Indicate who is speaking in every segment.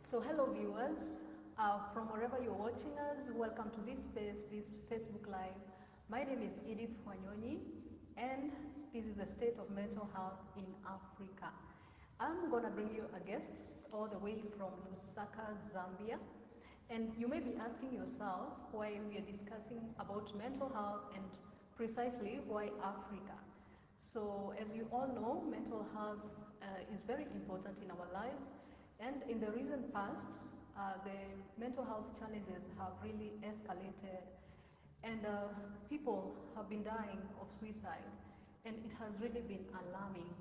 Speaker 1: So hello viewers, from wherever you're watching us, welcome to this space, this Facebook Live. My name is Edith Wanyonyi, and this is the state of mental health in Africa. I'm gonna bring you a guest all the way from Lusaka, Zambia. And you may be asking yourself why we are discussing about mental health and precisely why Africa. So as you all know, mental health is very important in our lives, and in the recent past, the mental health challenges have really escalated, and people have been dying of suicide, and it has really been alarming.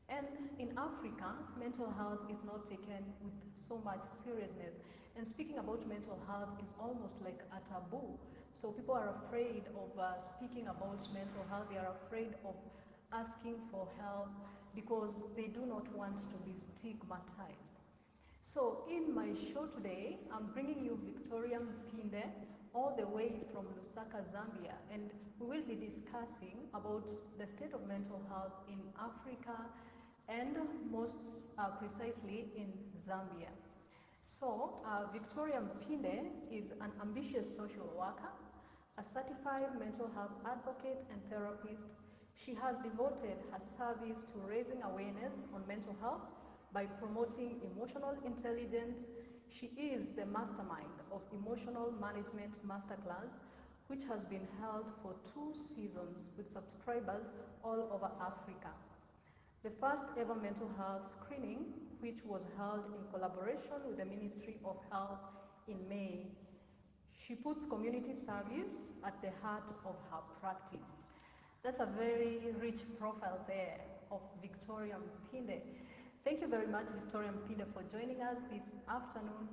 Speaker 1: And in Africa, mental health is not taken with so much seriousness. And speaking about mental health is almost like a taboo. So people are afraid of speaking about mental health. They are afraid of asking for help because they do not want to be stigmatized. So in my show today, I'm bringing you Victoria Mupinde all the way from Lusaka, Zambia, and we will be discussing about the state of mental health in Africa and most precisely in Zambia. So Victoria Mupinde is an ambitious social worker, a certified mental health advocate and therapist. She has devoted her service to raising awareness on mental health by promoting emotional intelligence. She is the mastermind of Emotional Management Masterclass, which has been held for 2 seasons with subscribers all over Africa. The first ever mental health screening, which was held in collaboration with the Ministry of Health in May. She puts community service at the heart of her practice. That's a very rich profile there of Victoria Mupinde. Thank you very much, Victoria Mupinde, for joining us this afternoon.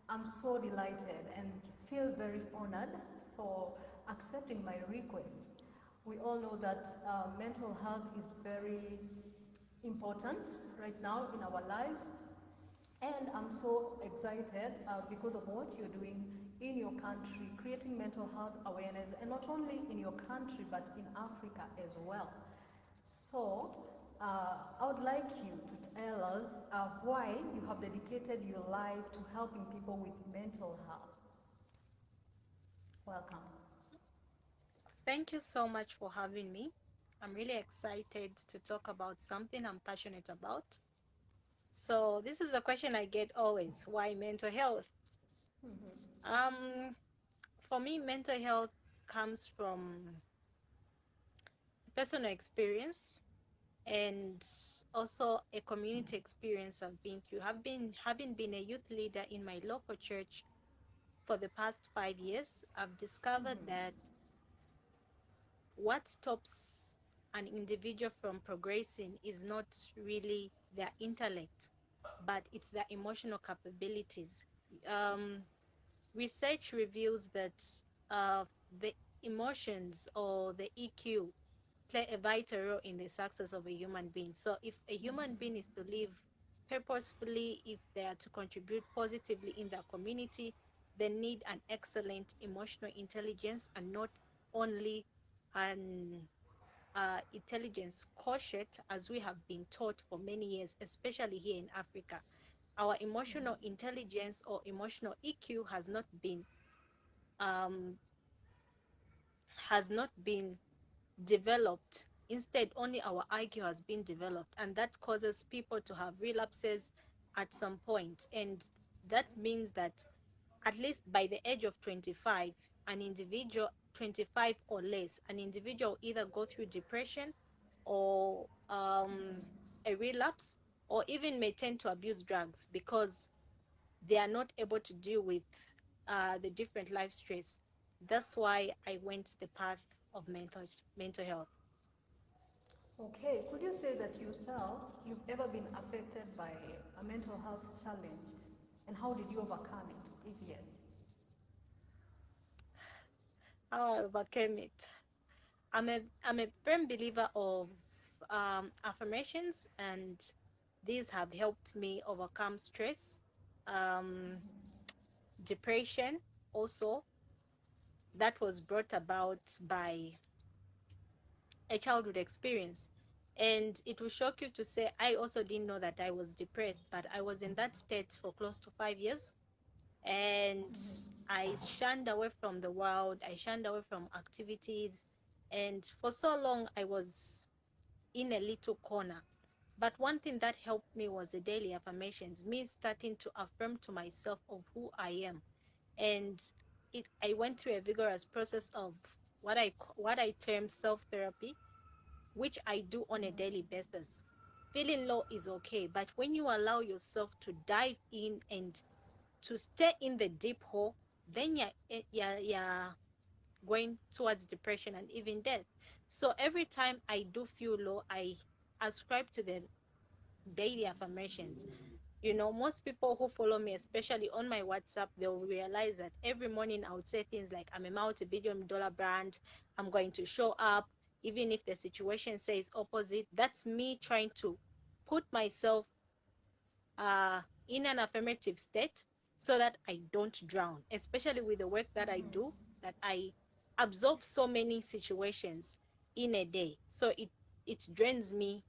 Speaker 1: I'm so delighted and feel very honored for accepting my request. We all know that mental health is very important right now in our lives, and I'm so excited because of what you're doing in your country, creating mental health awareness, and not only in your country but in Africa as well. So I would like you to tell us why you have dedicated your life to helping people with mental health. Welcome.
Speaker 2: Thank you so much for having me. I'm really excited to talk about something I'm passionate about. So this is a question I get always, why mental health?
Speaker 1: Mm-hmm.
Speaker 2: Um, for me, mental health comes from personal experience and also a community experience I've been through. Having been a youth leader in my local church for the past 5 years, I've discovered
Speaker 1: Mm-hmm.
Speaker 2: that what stops an individual from progressing is not really their intellect, but it's their emotional capabilities. Um, Research reveals that uh, the emotions or the EQ play a vital role in the success of a human being. So, if a human being is to live purposefully, if they are to contribute positively in their community, they need an excellent emotional intelligence and not only an intelligence quotient, as we have been taught for many years, especially here in Africa. Our emotional intelligence or emotional EQ um, has not been developed. Instead, only our IQ has been developed, and that causes people to have relapses at some point. And that means that at least by the age of 25, an individual, 25 or less, an individual either go through depression or a relapse, or even may tend to abuse drugs because they are not able to deal with the different life stress. That's why I went the path of mental health.
Speaker 1: Okay, could you say that yourself, you've ever been affected by a mental health challenge, and how did you overcome it, if yes?
Speaker 2: How I overcame it. I'm a firm believer of affirmations, and these have helped me overcome stress, um, depression, also that was brought about by a childhood experience. And it will shock you to say, I also didn't know that I was depressed, but I was in that state for close to 5 years. And I shunned away from the world, I shunned away from activities. And for so long, I was in a little corner. But one thing that helped me was the daily affirmations, me starting to affirm to myself of who I am. And I went through a vigorous process of what I term self-therapy, which I do on a daily basis. Feeling low is okay, but when you allow yourself to dive in and to stay in the deep hole, then you're going towards depression and even death. So every time I do feel low, I ascribe to the daily affirmations. Most people who follow me, especially on my WhatsApp, they'll realize that every morning I would say things like, I'm a multi-billion dollar brand, I'm going to show up, even if the situation says opposite. That's me trying to put myself in an affirmative state so that I don't drown, especially with the work that I do, that I absorb so many situations in a day. So it drains me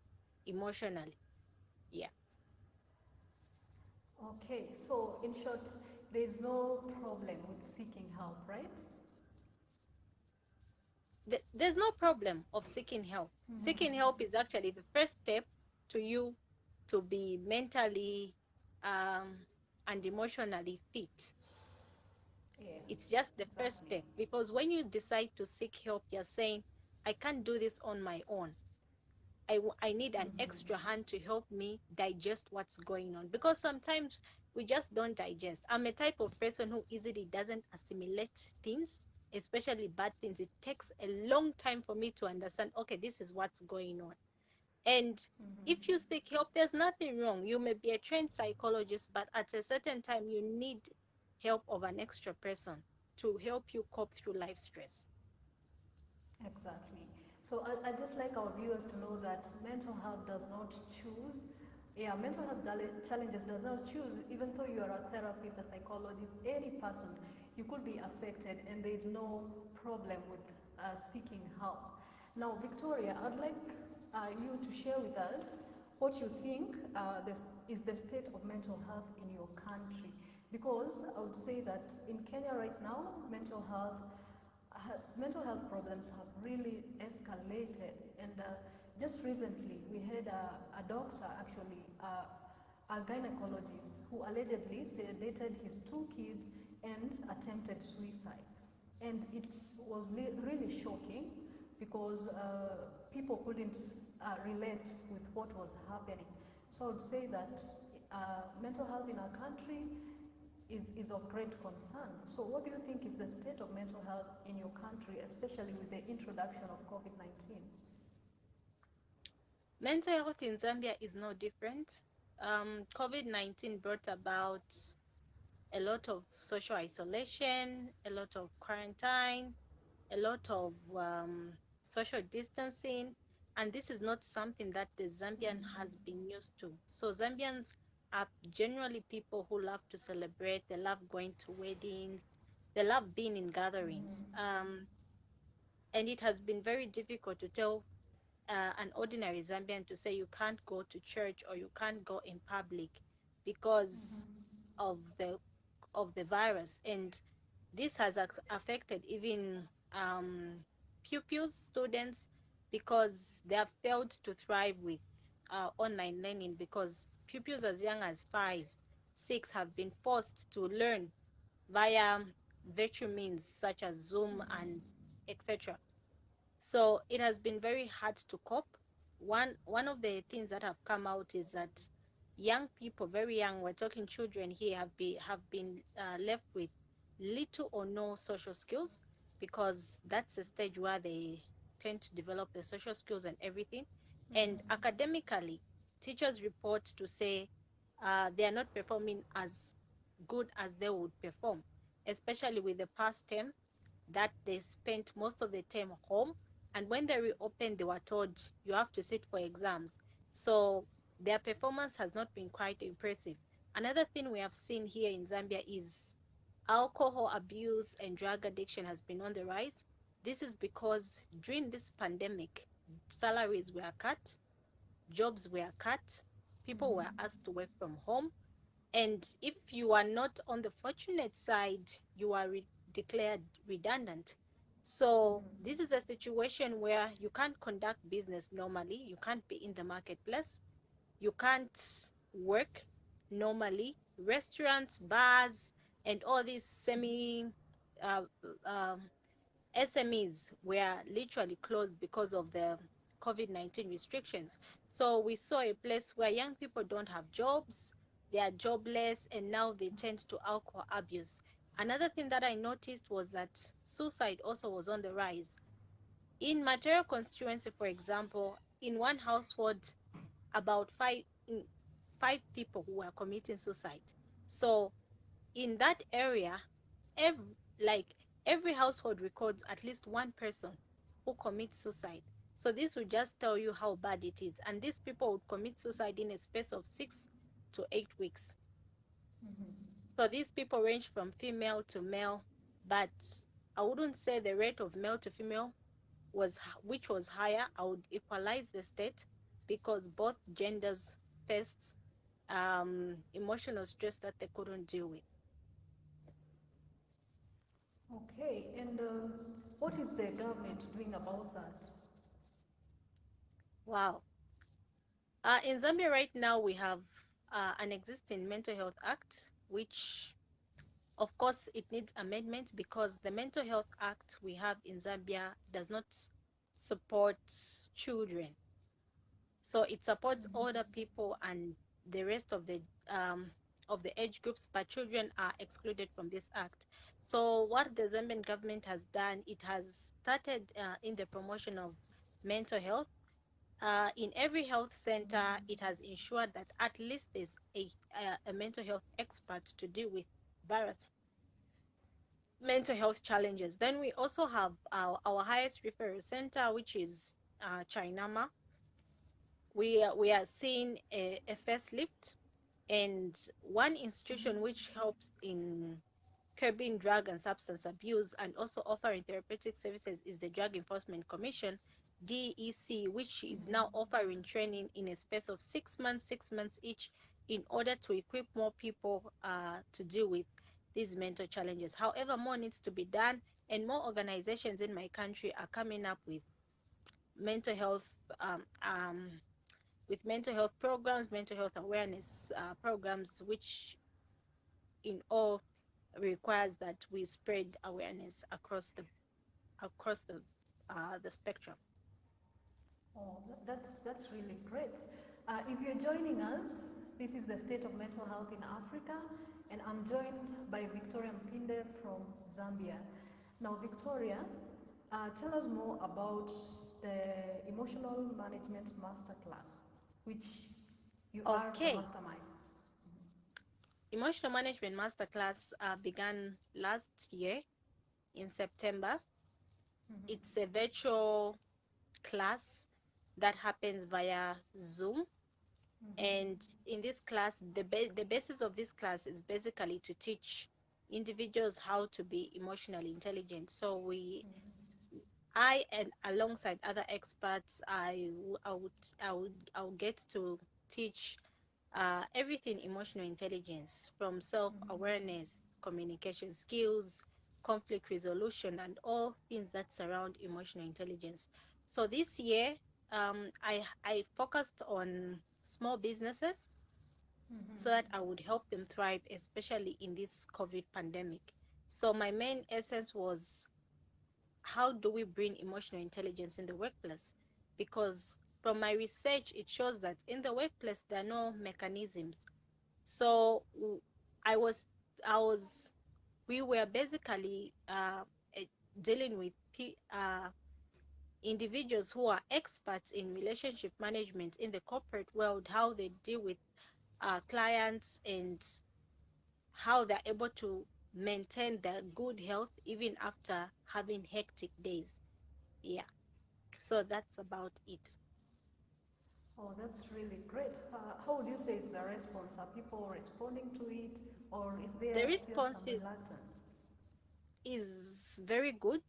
Speaker 2: emotionally. Yeah.
Speaker 1: Okay, so in short, there's no problem with seeking help, right?
Speaker 2: There's no problem of seeking help. Seeking help is actually the first step to you to be mentally um, and emotionally fit.
Speaker 1: Yes,
Speaker 2: It's just the first
Speaker 1: exactly.
Speaker 2: step, because when you decide to seek help, you're saying, I can't do this on my own. I need an extra hand to help me digest what's going on, because sometimes we just don't digest. I'm a type of person who easily doesn't assimilate things, especially bad things. It takes a long time for me to understand, okay, this is what's going on. And if you seek help, there's nothing wrong. You may be a trained psychologist, but at a certain time, you need help of an extra person to help you cope through life stress.
Speaker 1: Exactly. So I just like our viewers to know that mental health does not choose. Yeah, mental health challenges does not choose. Even though you are a therapist, a psychologist, any person, you could be affected, and there is no problem with seeking help. Now, Victoria, I'd like you to share with us what you think is the state of mental health in your country, because I would say that in Kenya right now, mental health problems have really escalated. And just recently, we had a doctor, actually, a gynecologist, who allegedly sedated his two kids and attempted suicide. And it was really shocking because people couldn't relate with what was happening. So I would say that mental health in our country is of great concern. So what do you think is the state of mental health in your country, especially with the introduction of COVID-19?
Speaker 2: Mental health in Zambia is no different. COVID-19 brought about a lot of social isolation, a lot of quarantine, a lot of social distancing, and this is not something that the Zambian has been used to. So Zambians are generally people who love to celebrate, they love going to weddings, they love being in gatherings. And it has been very difficult to tell an ordinary Zambian to say you can't go to church or you can't go in public because of the virus. And this has affected even pupils, students, because they have failed to thrive with online learning, because pupils as young as 5, 6 have been forced to learn via virtual means such as Zoom and etc. So it has been very hard to cope. One of the things that have come out is that young people, very young, we're talking children here, have been left with little or no social skills, because that's the stage where they tend to develop the social skills and everything. And academically, teachers report to say they are not performing as good as they would perform, especially with the past term that they spent most of the time home, and when they reopened they were told you have to sit for exams. So their performance has not been quite impressive. Another thing we have seen here in Zambia is alcohol abuse and drug addiction has been on the rise. This is because during this pandemic salaries were cut, jobs were cut, people were
Speaker 1: Mm-hmm.
Speaker 2: asked to work from home, and if you are not on the fortunate side, you are declared redundant. So this is a situation where you can't conduct business normally, you can't be in the marketplace, you can't work normally. Restaurants, bars, and all these uh, um, SMEs were literally closed because of the COVID-19 restrictions. So we saw a place where young people don't have jobs, they are jobless, and now they tend to alcohol abuse. Another thing that I noticed was that suicide also was on the rise. In Material constituency, for example, in one household, about five people who were committing suicide. So in that area, every like every household records at least one person who commits suicide. So this will just tell you how bad it is. And these people would commit suicide in a space of 6 to 8 weeks.
Speaker 1: Mm-hmm.
Speaker 2: So these people range from female to male, but I wouldn't say the rate of male to female which was higher. I would equalize the state because both genders faced emotional stress that they couldn't deal with.
Speaker 1: Okay, and what is the government doing about that?
Speaker 2: Wow. In Zambia right now, we have an existing Mental Health Act, which, of course, it needs amendment because the Mental Health Act we have in Zambia does not support children. So it supports older
Speaker 1: Mm-hmm.
Speaker 2: people and the rest of the age groups, but children are excluded from this act. So what the Zambian government has done, it has started in the promotion of mental health. In every health center, it has ensured that at least there's a mental health expert to deal with various mental health challenges. Then we also have our highest referral center, which is Chainama. We are seeing a facelift, and one institution which helps in curbing drug and substance abuse and also offering therapeutic services is the Drug Enforcement Commission, DEC, which is now offering training in a space of 6 months, 6 months each, in order to equip more people to deal with these mental challenges. However, more needs to be done, and more organizations in my country are coming up mental health um, um, with mental health programs, mental health awareness programs, which in all requires that we spread awareness across the spectrum.
Speaker 1: Oh, that's really great. If you're joining us, this is the state of mental health in Africa, and I'm joined by Victoria Mupinde from Zambia. Now, Victoria, tell us more about the Emotional Management Masterclass, which you are the
Speaker 2: Okay,
Speaker 1: mastermind.
Speaker 2: emotional management masterclass began last year in September. It's
Speaker 1: Mm-hmm.
Speaker 2: a virtual class that happens via Zoom. And
Speaker 1: Mm-hmm.
Speaker 2: in this class, the basis of this class is basically to teach individuals how to be emotionally intelligent. So I and alongside other experts, I would get to teach everything emotional intelligence, from
Speaker 1: Mm-hmm.
Speaker 2: self-awareness, communication skills, conflict resolution, and all things that surround emotional intelligence. So this year, I focused on small businesses so that I
Speaker 1: Mm-hmm.
Speaker 2: would help them thrive, especially in this COVID pandemic. So my main essence was, how do we bring emotional intelligence in the workplace? Because from my research, it shows that in the workplace there are no mechanisms. So I was, I was, we were basically eh, dealing with individuals who are experts in relationship management in the corporate world, how they deal with clients, and how they're able to maintain their good health even after having hectic days. Yeah. So that's about it.
Speaker 1: Oh, that's really great. How would you say is the response? Are people responding to it, or is
Speaker 2: The
Speaker 1: there still some
Speaker 2: response
Speaker 1: reluctance?
Speaker 2: is very good.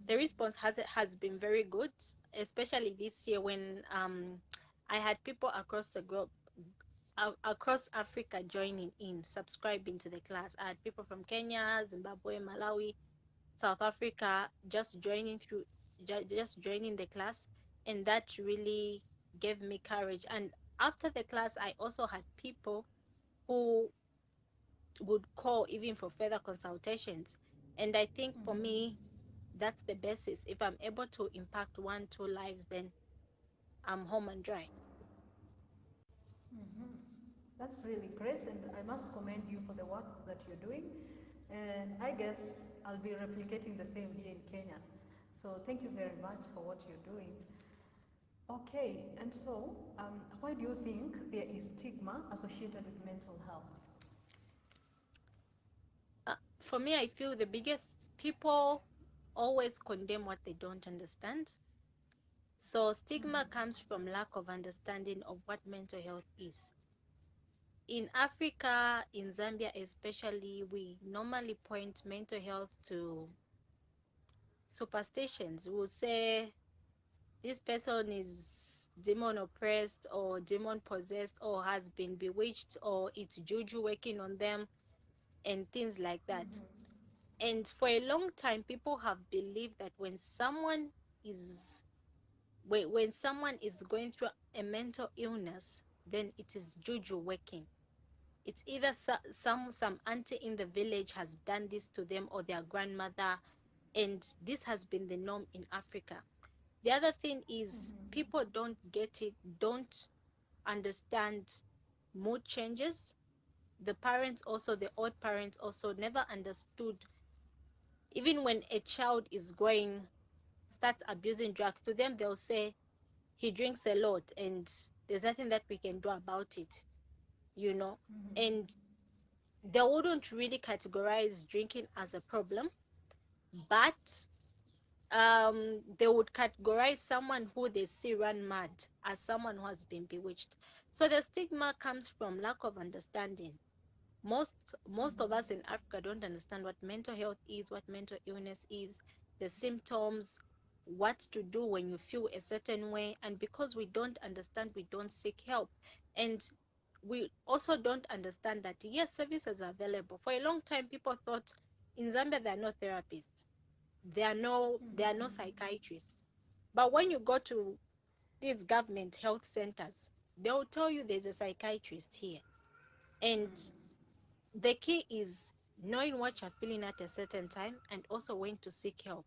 Speaker 2: The response has been very good, especially this year when I had people across the globe, across Africa joining in, subscribing to the class. I had people from Kenya, Zimbabwe, Malawi, South Africa just joining through, just joining the class, and that really gave me courage. And after the class, I also had people who would call even for further consultations. And I think for me, that's the basis. If I'm able to impact one, two lives, then I'm home and dry.
Speaker 1: Mm-hmm. That's really great, and I must commend you for the work that you're doing. And I guess I'll be replicating the same here in Kenya. So thank you very much for what you're doing. Okay, and so why do you think there is stigma associated with mental health?
Speaker 2: For me, I feel the biggest people always condemn what they don't understand. So stigma comes from lack of understanding of what mental health is. In Africa, in Zambia especially, we normally point mental health to superstitions. We'll say this person is demon oppressed or demon possessed or has been bewitched or it's juju working on them and things like that. And for a long time, people have believed that is when someone is going through a mental illness, then it is juju working. It's either some auntie in the village has done this to them or their grandmother, and this has been the norm in Africa. The other thing is people don't get it, don't understand mood changes. The parents also, the old parents also never understood, even when a child is going, starts abusing drugs, to them they'll say he drinks a lot and there's nothing that we can do about it, you know. And they wouldn't really categorize drinking as a problem, but they would categorize someone who they see run mad as someone who has been bewitched. So the stigma comes from lack of understanding. Most of us in Africa don't understand what mental health is, what mental illness is, the symptoms, what to do when you feel a certain way. And because we don't understand, we don't seek help. And we also don't understand that yes, services are available. For a long time, people thought in Zambia there are no therapists, there are no psychiatrists. But when you go to these government health centers, they'll tell you there's a psychiatrist here. And the key is knowing what you're feeling at a certain time and also when to seek help.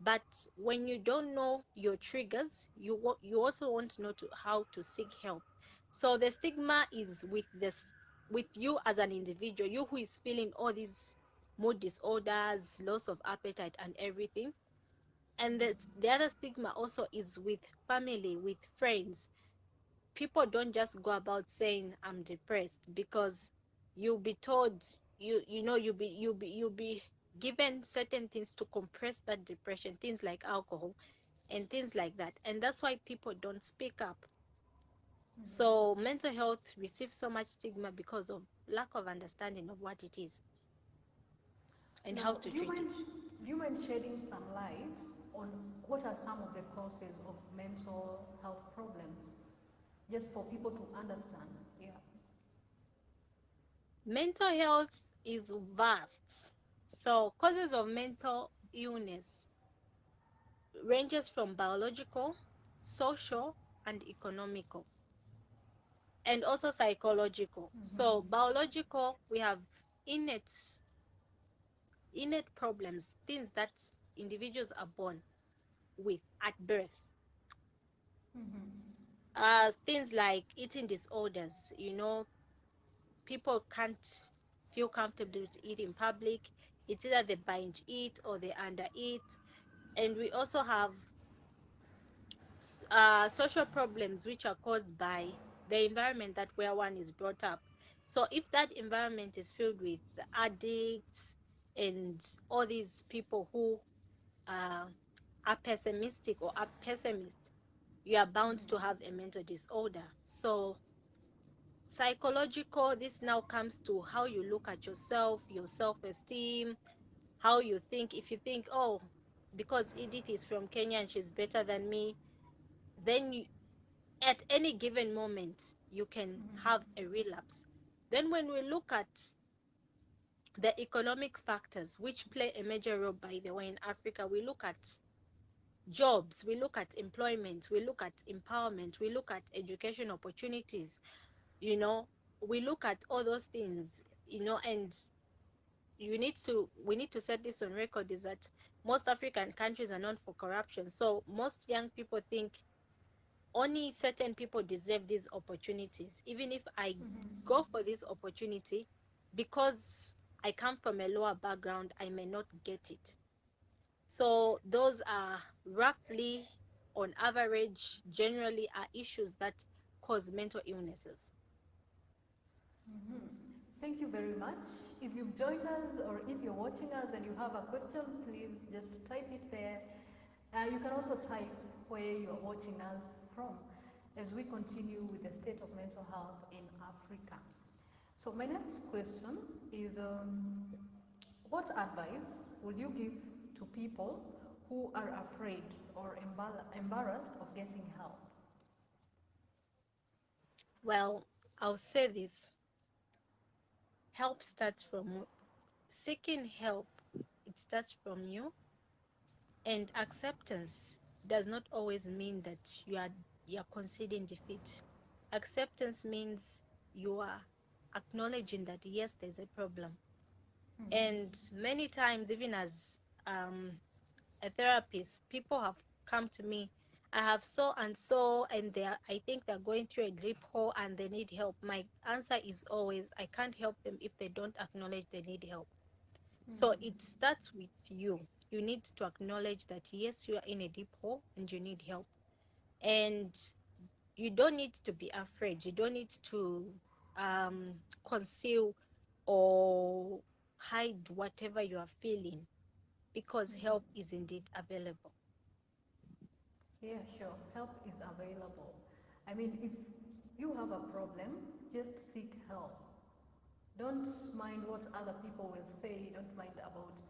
Speaker 2: But when you don't know your triggers, you also want to know how to seek help. So the stigma is with you as an individual, you who is feeling all these mood disorders, loss of appetite and everything. And the other stigma also is with family, with friends. People don't just go about saying I'm depressed, because you'll be told, you'll be given certain things to compress that depression, things like alcohol and things like that. And that's why people don't speak up. So mental health receives so much stigma because of lack of understanding of what it is and how
Speaker 1: Now,
Speaker 2: to treat it.
Speaker 1: do you mind shedding some light on what are some of the causes of mental health problems, just for people to understand? Yeah.
Speaker 2: Mental health is vast. So causes of mental illness ranges from biological, social, and economical, and also psychological. So biological, we have innate innate problems, things that individuals are born with at birth. Things like eating disorders. People can't feel comfortable to eat in public. It's either they binge eat or they under eat. And we also have social problems which are caused by the environment that where one is brought up. So if that environment is filled with addicts and all these people who uh, are pessimistic or are pessimist, you are bound to have a mental disorder. So psychological, this now comes to how you look at yourself, your self-esteem, how you think. If you think, oh, because Edith is from Kenya and she's better than me, then at any given moment you can have a relapse. Then when we look at the economic factors which play a major role, by the way, in Africa, we look at jobs, we look at employment, we look at empowerment, we look at education opportunities, you know, we look at all those things, and we need to set this on record, is that most African countries are known for corruption. So most young people think only certain people deserve these opportunities. Even if I go for this opportunity, because I come from a lower background, I may not get it. So those are roughly, on average, generally are issues that cause mental illnesses.
Speaker 1: Thank you very much. If you've joined us or if you're watching us and you have a question, please just type it there. You can also type where you're watching us from as we continue with the state of mental health in Africa. So my next question is, what advice would you give to people who are afraid or embarrassed of getting help?
Speaker 2: Well, I'll say this. Help starts from seeking help. It starts from you, and acceptance does not always mean that you're conceding defeat. Acceptance means you are acknowledging that yes, there's a problem. And many times, even as a therapist, people have come to me, I have so and so, and I think they're going through a grip hole and they need help. My answer is always, I can't help them if they don't acknowledge they need help. So it starts with you. You need to acknowledge that yes, you are in a deep hole and you need help. And you don't need to be afraid. You don't need to conceal or hide whatever you are feeling, because help is indeed available.
Speaker 1: Yeah, sure. Help is available. I mean, if you have a problem, just seek help. Don't mind what other people will say. Don't mind about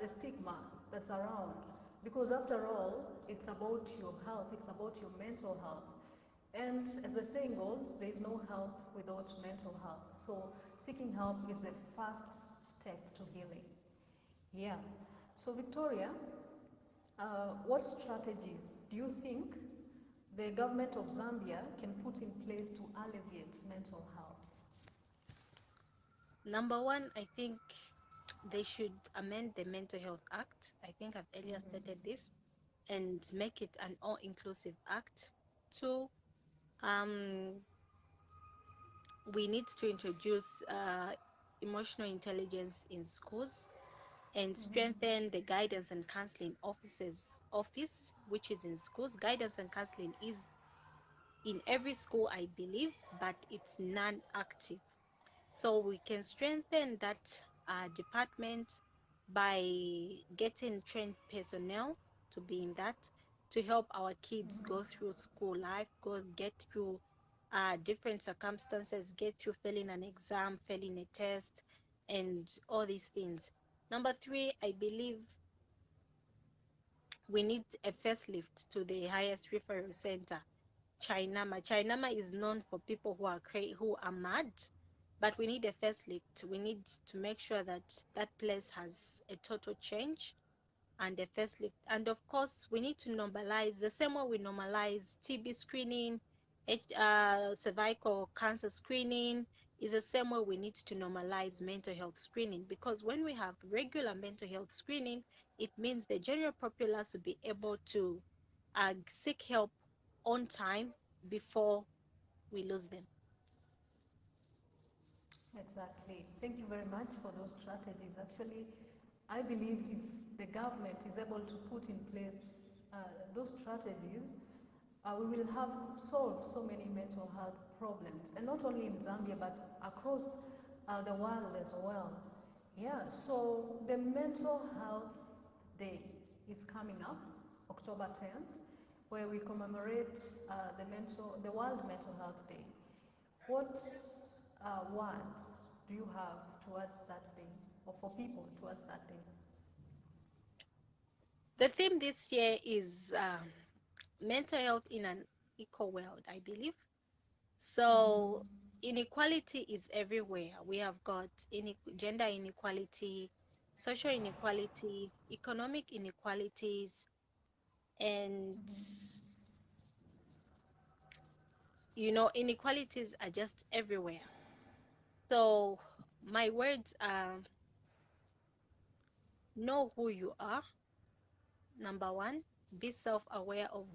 Speaker 1: the stigma that's around. Because after all, it's about your health, it's about your mental health. And as the saying goes, there is no health without mental health. So seeking help is the first step to healing. Yeah. So Victoria, what strategies do you think the government of Zambia can put in place to alleviate mental health?
Speaker 2: Number one, I think they should amend the Mental Health Act. I think I've earlier stated this, and make it an all-inclusive act. Two, we need to introduce emotional intelligence in schools, and strengthen the guidance and counseling office, which is in schools. Guidance and counseling is in every school, I believe, but it's non-active. So we can strengthen that department by getting trained personnel to be in that, to help our kids go through school life, get through different circumstances, get through failing an exam, failing a test, and all these things. Number three, I believe we need a facelift to the highest referral center, Chinama. Chinama is known for people who are mad, but we need a facelift. We need to make sure that that place has a total change and a facelift. And of course, we need to normalize the same way we normalize TB screening, cervical cancer screening. Is the same way we need to normalize mental health screening, because when we have regular mental health screening, it means the general populace will be able to seek help on time before we lose them.
Speaker 1: Exactly. Thank you very much for those strategies. Actually, I believe if the government is able to put in place those strategies, we will have solved so many mental health problems, and not only in Zambia but across the world as well. Yeah, so the Mental Health Day is coming up, October 10th, where we commemorate the World Mental Health Day. What words do you have towards that day, or for people towards that day?
Speaker 2: The theme this year is mental health in an equal world, I believe. So
Speaker 1: Mm-hmm.
Speaker 2: inequality is everywhere. We have got gender inequality, social inequalities, economic inequalities, and inequalities are just everywhere. So my words are: know who you are. Number one, be self-aware of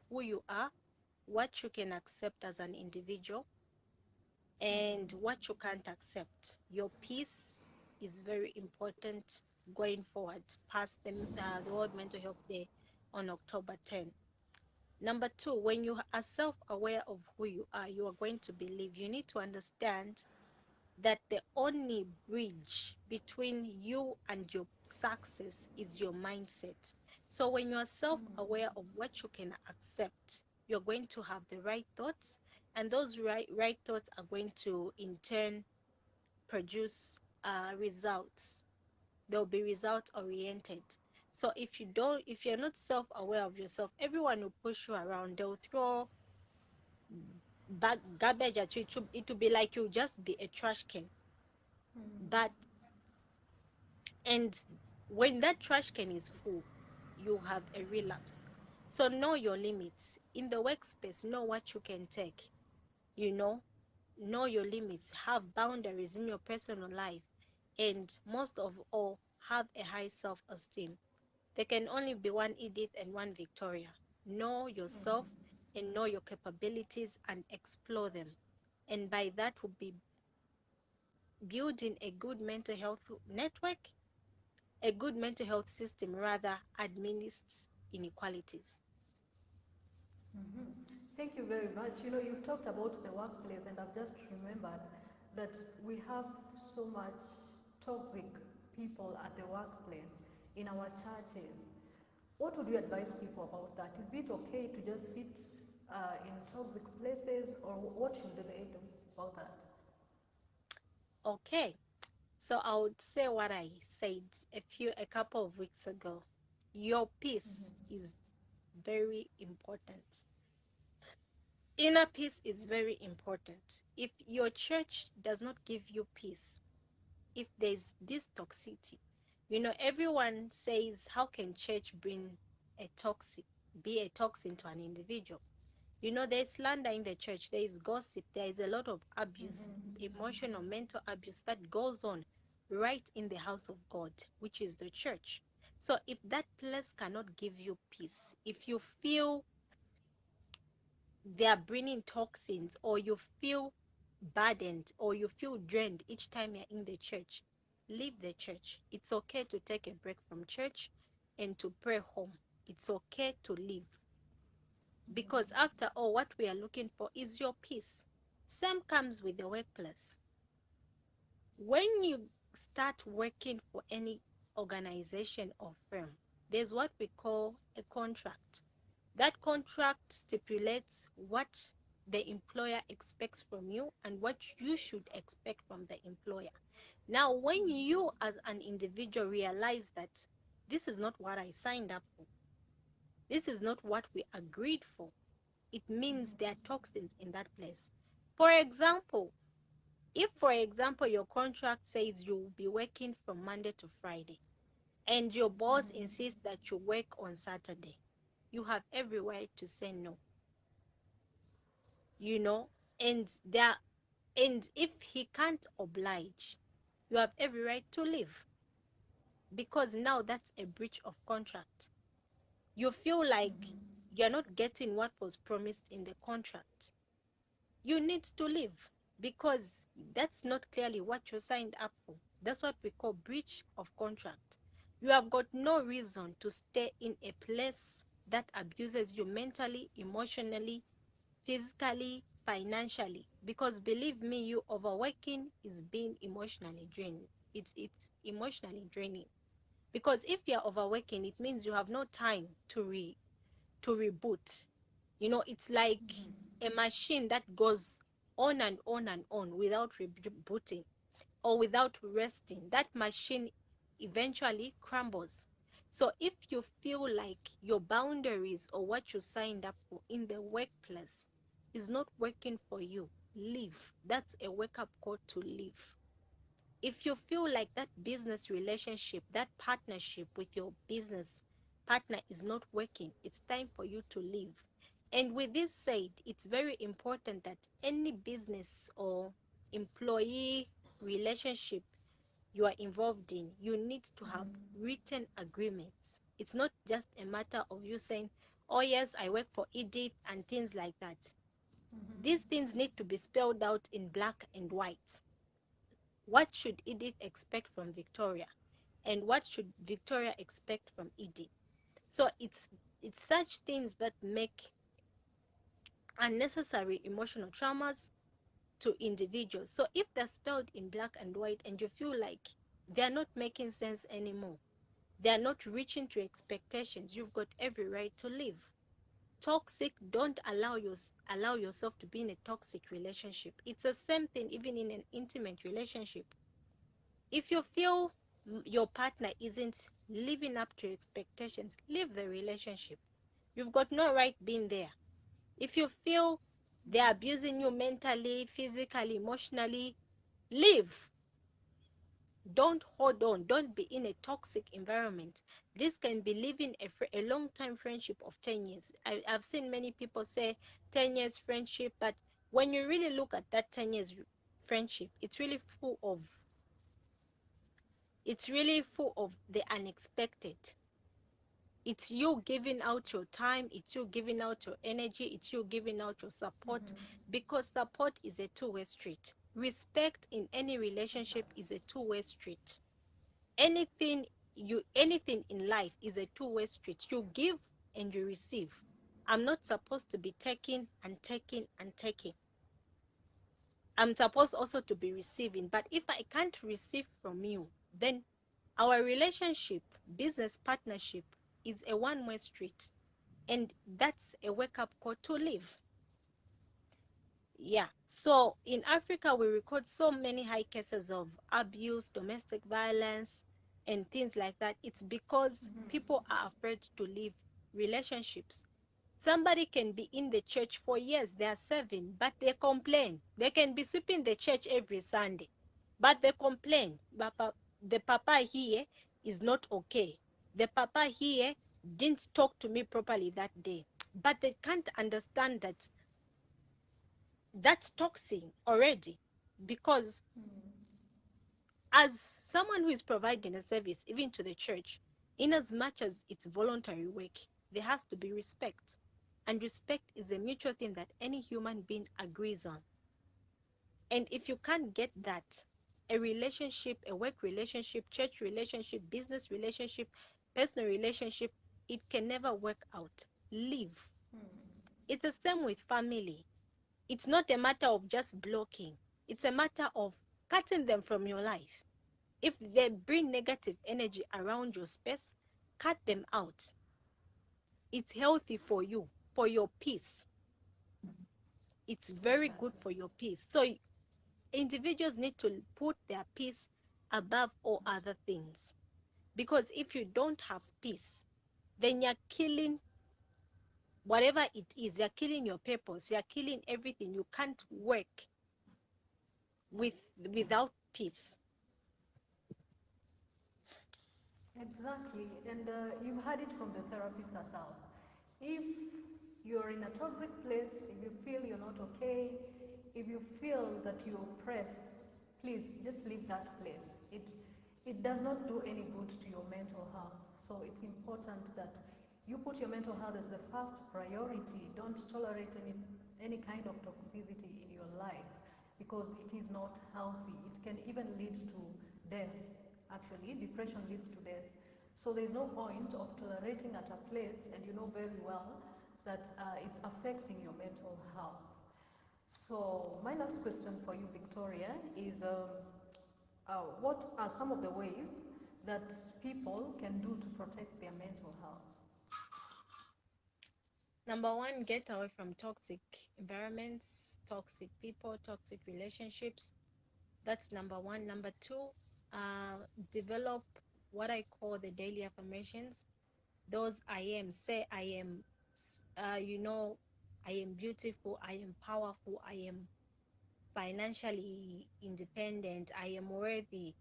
Speaker 2: who you are, what you can accept as an individual, and what you can't accept. Your peace is very important going forward past the World Mental Health Day on October 10. Number two, when you are self-aware of who you are going to believe. You need to understand that the only bridge between you and your success is your mindset. So when you are self-aware of what you can accept, you're going to have the right thoughts, and those right thoughts are going to in turn produce results. They'll be result oriented. So if you're not self-aware of yourself, everyone will push you around. They'll throw back garbage at you. It will be like you'll just be a trash can. But and when that trash can is full, you have a relapse. So know your limits in the workspace. Know what you can take. You know your limits. Have boundaries in your personal life, and most of all, have a high self-esteem. There can only be one Edith and one Victoria. Know yourself and know your capabilities and explore them. And by that will be building a good mental health network, a good mental health system rather administers inequalities.
Speaker 1: Mhm. Thank you very much. You talked about the workplace, and I've just remembered that we have so much toxic people at the workplace, in our churches. What would you advise people about that? Is it okay to just sit in toxic places, or what should they do about that?
Speaker 2: Okay, so I would say what I said a couple of weeks ago. Your peace is very important. Inner peace is very important. If your church does not give you peace, if there's this toxicity, everyone says, how can church a toxic, be a toxin to an individual? There's slander in the church, there is gossip, there is a lot of abuse, emotional, mental abuse that goes on right in the house of God, which is the church. So if that place cannot give you peace, if you feel they are bringing toxins, or you feel burdened, or you feel drained each time you're in the church, leave the church. It's okay to take a break from church and to pray home. It's okay to leave, because after all, what we are looking for is your peace. Same comes with the workplace. When you start working for any organization or firm, there's what we call a contract. That contract stipulates what the employer expects from you and what you should expect from the employer. Now, when you as an individual realize that this is not what I signed up for, this is not what we agreed for, it means there are toxins in that place. For example, if, for example, your contract says you'll be working from Monday to Friday, and your boss insists that you work on Saturday, you have every right to say no, you know, and there, and if he can't oblige, you have every right to leave, because now that's a breach of contract. You feel like you're not getting what was promised in the contract. You need to leave, because that's not clearly what you signed up for. That's what we call breach of contract. You have got no reason to stay in a place that abuses you mentally, emotionally, physically, financially, because believe me, you overworking is being emotionally draining. It's emotionally draining, because if you're overworking, it means you have no time to reboot. It's like a machine that goes on and on and on without rebooting or without resting. That machine eventually crumbles. So if you feel like your boundaries or what you signed up for in the workplace is not working for you, leave. That's a wake-up call to leave. If you feel like that business relationship, that partnership with your business partner is not working, it's time for you to leave. And with this said, it's very important that any business or employee relationship you are involved in, you need to have written agreements. It's not just a matter of you saying, oh yes, I work for Edith and things like that. These things need to be spelled out in black and white. What should Edith expect from Victoria? And what should Victoria expect from Edith? So it's such things that make unnecessary emotional traumas to individuals. So if they're spelled in black and white and you feel like they're not making sense anymore, they're not reaching to expectations, you've got every right to leave. Toxic, don't allow yourself to be in a toxic relationship. It's the same thing even in an intimate relationship. If you feel your partner isn't living up to expectations, leave the relationship. You've got no right being there. If you feel they're abusing you mentally, physically, emotionally, leave. Don't hold on. Don't be in a toxic environment. This can be living a long-time friendship of 10 years. I've seen many people say 10 years friendship, but when you really look at that 10 years friendship, it's really full of the unexpected. It's you giving out your time, it's you giving out your energy, it's you giving out your support, because support is a two-way street. Respect in any relationship is a two-way street. Anything in life is a two-way street. You give and you receive. I'm not supposed to be taking and taking and taking. I'm supposed also to be receiving. But if I can't receive from you, then our relationship, business partnership, is a one-way street. And that's a wake-up call to live. Yeah. So in Africa, we record so many high cases of abuse, domestic violence, and things like that. It's because people are afraid to leave relationships. Somebody can be in the church for years, they are serving, but they complain. They can be sweeping the church every Sunday, but they complain. The papa here is not okay. The papa here didn't talk to me properly that day. But they can't understand that that's toxic already, because as someone who is providing a service even to the church, in as much as it's voluntary work, there has to be respect, and respect is a mutual thing that any human being agrees on. And if you can't get that, a relationship, a work relationship, church relationship, business relationship, personal relationship, it can never work out. Leave. It's the same with family. It's not a matter of just blocking. It's a matter of cutting them from your life. If they bring negative energy around your space, cut them out. It's healthy for you, for your peace. It's very good for your peace. So individuals need to put their peace above all other things. Because if you don't have peace, then you're killing whatever it is. You're killing your purpose. You're killing everything. You can't work without peace.
Speaker 1: Exactly, and you've heard it from the therapist herself. If you're in a toxic place, if you feel you're not okay, if you feel that you're oppressed, please just leave that place. It does not do any good to your mental health. So it's important that you put your mental health as the first priority. Don't tolerate any kind of toxicity in your life, because it is not healthy. It can even lead to death. Actually, depression leads to death. So there's no point of tolerating at a place, and you know very well that it's affecting your mental health. So my last question for you, Victoria, is what are some of the ways that people can do to protect their mental health?
Speaker 2: Number one, get away from toxic environments, toxic people, toxic relationships. That's number one. Number two, develop what I call the daily affirmations. Those I am, say I am, I am beautiful, I am powerful, I am financially independent, I am worthy.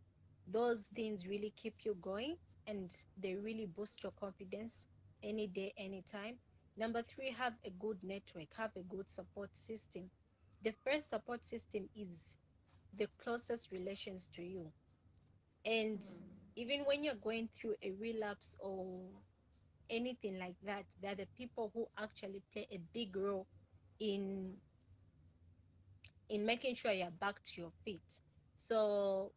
Speaker 2: Those things really keep you going, and they really boost your confidence any day, anytime. Number three, have a good network, have a good support system. The first support system is the closest relations to you. And even when you're going through a relapse or anything like that, they're the people who actually play a big role in making sure you're back to your feet. So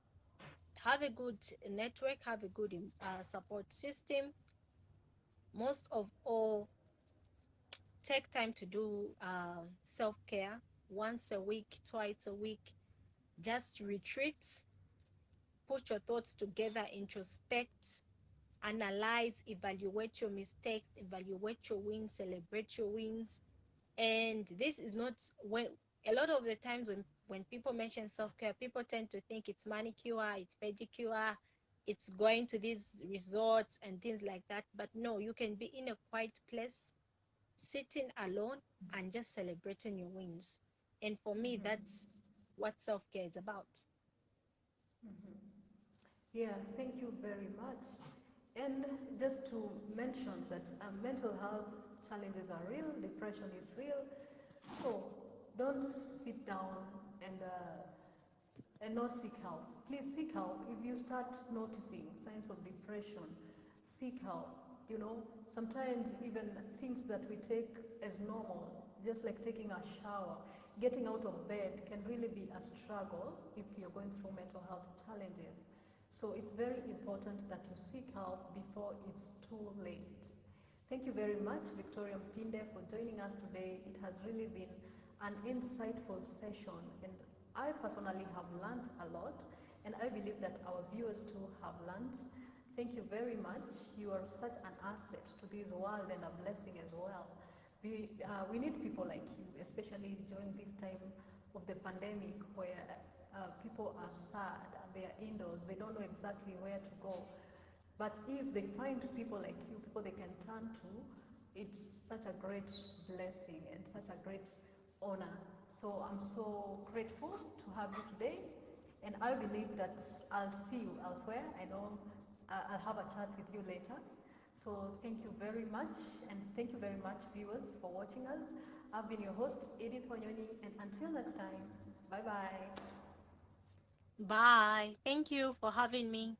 Speaker 2: have a good network, have a good support system. Most of all, take time to do self-care once a week, twice a week. Just retreat, put your thoughts together, introspect, analyze, evaluate your mistakes, evaluate your wins, celebrate your wins. And this is not when a lot of the times when people mention self-care, people tend to think it's manicure, it's pedicure, it's going to these resorts and things like that. But no, you can be in a quiet place, sitting alone, and just celebrating your wins. And for me, that's what self-care is about.
Speaker 1: Yeah, thank you very much. And just to mention that mental health challenges are real, depression is real. So don't sit down and not seek help. Please seek help. If you start noticing signs of depression, seek help. You know, sometimes even things that we take as normal, just like taking a shower, getting out of bed, can really be a struggle if you're going through mental health challenges. So it's very important that you seek help before it's too late. Thank you very much, Victoria Mupinde, for joining us today. It has really been an insightful session, and I personally have learned a lot, and I believe that our viewers too have learned. Thank you very much. You are such an asset to this world and a blessing as well. We need people like you, especially during this time of the pandemic where people are sad and they are indoors, they don't know exactly where to go. But if they find people like you, people they can turn to, it's such a great blessing and such a great honor. So I'm so grateful to have you today. And I believe that I'll see you elsewhere. I know I'll have a chat with you later. So thank you very much. And thank you very much, viewers, for watching us. I've been your host, Edith Wanyoni. And until next time, bye bye.
Speaker 2: Bye. Thank you for having me.